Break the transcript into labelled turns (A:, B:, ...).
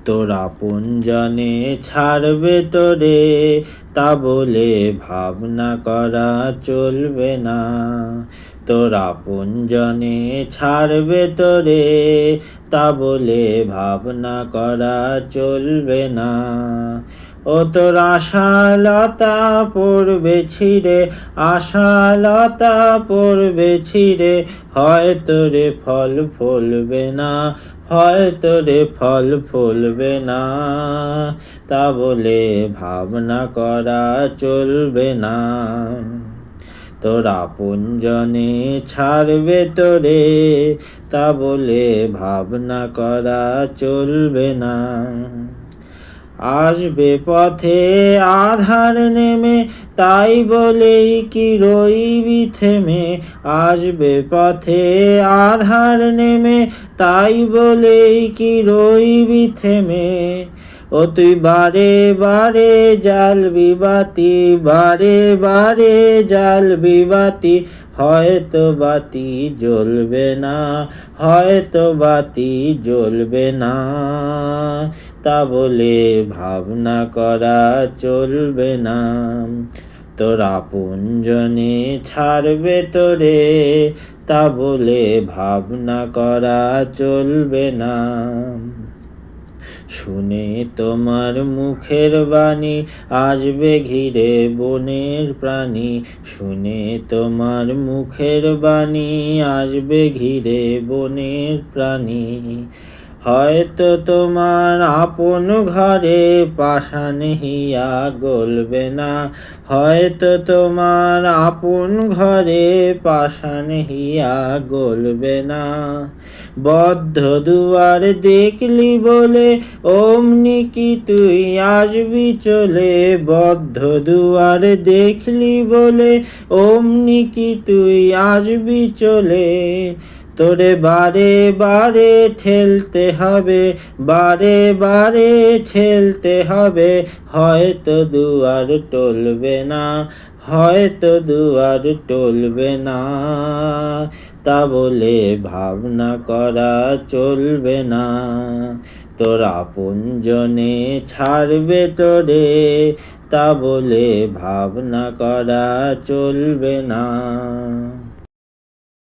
A: তোর আপনজনে ছাড়বে তোরে, তা বলে ভাবনা করা চলবে না। তোর আপনজনে ছাড়বে তোরে, তা বলে ভাবনা করা চলবে না। ও তোর আশালতা পড়বে ছিঁড়ে, আশালতা পড়বে ছিঁড়ে, হয়তো রে ফল ফলবে না, হয়তো রে ফল ফলবে না। তা বলে ভাবনা করা চলবে না। তোর আপনজনে ছাড়বে তোরে, তা বলে ভাবনা করা চলবে না। আসবে পথে আধার নেমে, তাই বলেই কি রইবি থেমে। আসবে পথে আধার নেমে, তাই বলেই কি রইবি থেমে। ও তুই বারে বারে জ্বালবি বাতি, বারে বারে জ্বালবি বাতি, হয়তো বাতি জ্বলবে না, হয়তো বাতি জ্বলবে না। তা বলে ভাবনা করা চলবে না। তোর আপনজনে ছাড়বে তোরে, তা বলে ভাবনা করা চলবে না। শুনে তোমার মুখের বাণী, আসবে ঘিরে বনের প্রাণী। শুনে তোমার মুখের বাণী, আসবে ঘিরে বনের প্রাণী। হয়তো তোমার আপন ঘরে পাষাণ হিয়া গলবে না, হয়তো তোমার আপন ঘরে পাষাণ হিয়া গলবে না। বদ্ধ দুয়ার দেখলি বলে অমনি কি তুই আসবি চলে, বদ্ধ দুয়ার দেখলি বলে অমনি কি তুই আসবি চলে। তোরে বারে বারে ঠেলতে হবে, বারে বারে ঠেলতে হবে, হয়তো দুয়ার টলবে না, হয়তো দুয়ার টলবে না। তা বলে ভাবনা করা চলবে না। তোর আপনজনে ছাড়বে তোরে, তা বলে ভাবনা করা চলবে না।